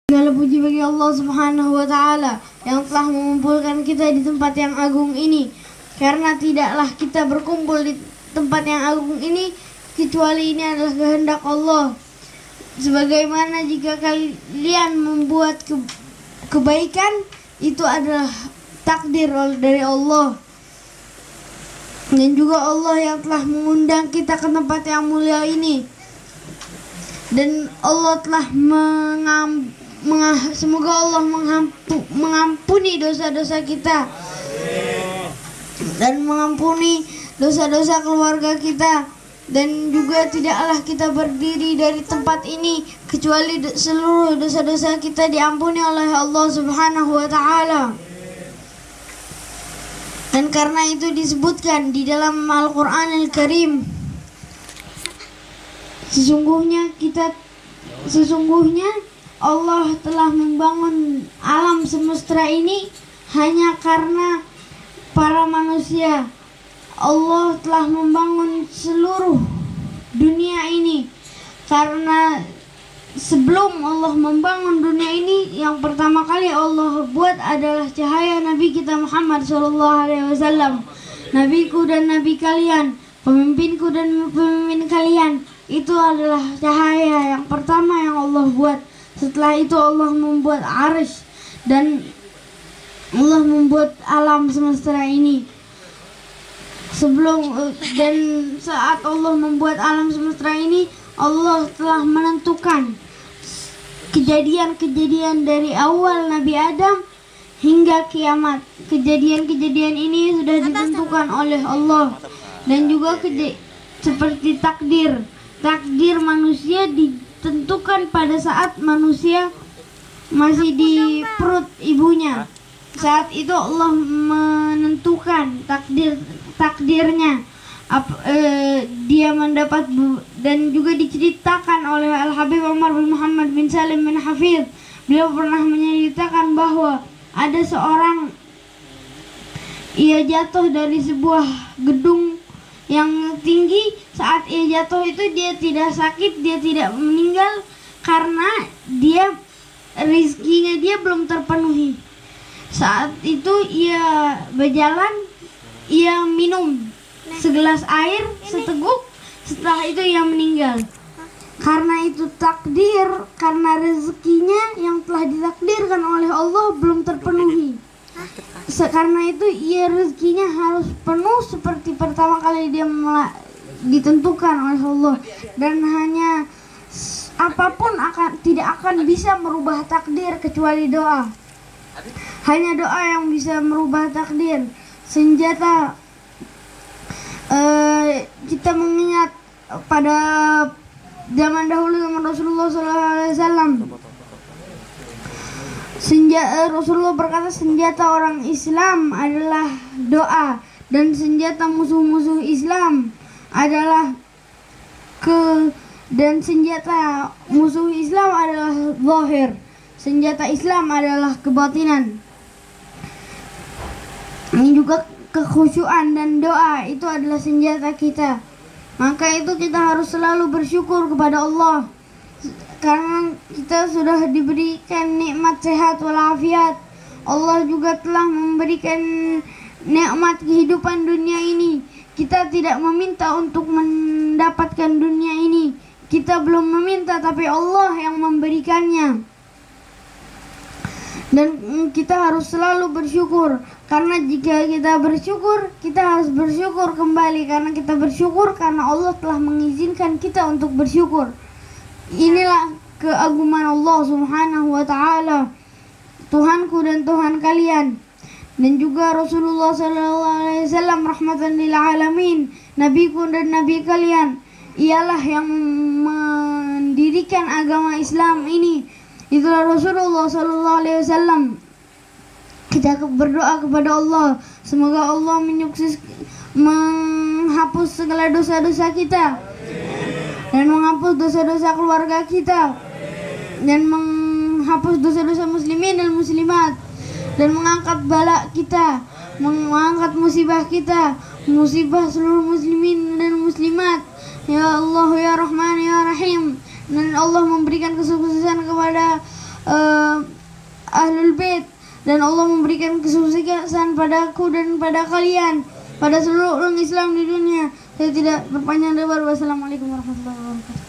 Segala puji bagi Allah Subhanahu wa Ta'ala yang telah mengumpulkan kita di tempat yang agung ini. Karena tidaklah kita berkumpul di tempat yang agung ini kecuali ini adalah kehendak Allah. Sebagaimana jika kalian membuat kebaikan, itu adalah takdir dari Allah. Dan juga Allah yang telah mengundang kita ke tempat yang mulia ini. Dan Allah telah semoga Allah mengampuni dosa-dosa kita dan mengampuni dosa-dosa keluarga kita. Dan juga tidaklah kita berdiri dari tempat ini kecuali seluruh dosa-dosa kita diampuni oleh Allah Subhanahu wa Ta'ala. Dan karena itu disebutkan di dalam Al-Quran Al-Karim, sesungguhnya Allah telah membangun alam semesta ini hanya karena para manusia. Allah telah membangun seluruh dunia ini karena sebelum Allah membangun dunia ini, yang pertama kali Allah buat adalah cahaya Nabi kita Muhammad SAW. Nabiku dan Nabi kalian, pemimpinku dan pemimpin kalian, itu adalah cahaya yang pertama yang Allah buat. Setelah itu Allah membuat Arsy dan Allah membuat alam semesta ini. Dan saat Allah membuat alam semesta ini, Allah telah menentukan kejadian-kejadian dari awal Nabi Adam hingga kiamat. Kejadian-kejadian ini sudah ditentukan oleh Allah. Dan juga seperti takdir manusia ditentukan pada saat manusia masih di perut ibunya. Saat itu Allah menentukan takdirnya. Dia mendapat, dan juga diceritakan oleh Al-Habib Umar bin Muhammad bin Salim bin Hafidh. Beliau pernah menceritakan bahwa ada seorang, ia jatuh dari sebuah gedung yang tinggi. Saat ia jatuh itu dia tidak sakit, dia tidak meninggal karena rezekinya dia belum terpenuhi. Saat itu ia berjalan, ia minum segelas air seteguk, setelah itu ia meninggal. Karena itu takdir, karena rezekinya yang telah ditakdirkan oleh Allah belum terpenuhi. Karena itu rezekinya harus penuh seperti pertama kali dia ditentukan oleh Allah. Dan hanya apapun tidak akan bisa merubah takdir kecuali doa. Hanya doa yang bisa merubah takdir. Senjata kita mengingat pada zaman dahulu, zaman Rasulullah SAW. Rasulullah berkata, senjata orang Islam adalah doa, dan senjata musuh-musuh Islam adalah dan senjata musuh Islam adalah zahir. Senjata Islam adalah kebatinan. Ini juga kekhusyuan dan doa itu adalah senjata kita. Maka itu kita harus selalu bersyukur kepada Allah, karena kita sudah diberikan nikmat sehat walafiat. Allah juga telah memberikan nikmat kehidupan dunia ini. Kita tidak meminta untuk mendapatkan dunia ini. Kita belum meminta, tapi Allah yang memberikannya. Dan kita harus selalu bersyukur, karena jika kita bersyukur, kita harus bersyukur kembali, karena kita bersyukur karena Allah telah mengizinkan kita untuk bersyukur. Inilah keagungan Allah Subhanahu wa Ta'ala, Tuhanku dan Tuhan kalian. Dan juga Rasulullah SAW rahmatan lil alamin, nabiku dan nabi kalian, ialah yang mendirikan agama Islam ini. Itulah Rasulullah SAW. Kita berdoa kepada Allah, semoga Allah menghapus segala dosa-dosa kita, dan menghapus dosa-dosa keluarga kita, dan menghapus dosa-dosa muslimin dan muslimat, dan mengangkat bala kita, mengangkat musibah kita, musibah seluruh muslimin dan muslimat. Ya Allah ya Rahman ya Rahim. Dan Allah memberikan kesuksesan kepada Ahlul Bait, dan Allah memberikan kesuksesan padaku dan pada kalian, pada seluruh orang Islam di dunia. Saya tidak berpanjang lebar. Wassalamualaikum warahmatullahi wabarakatuh.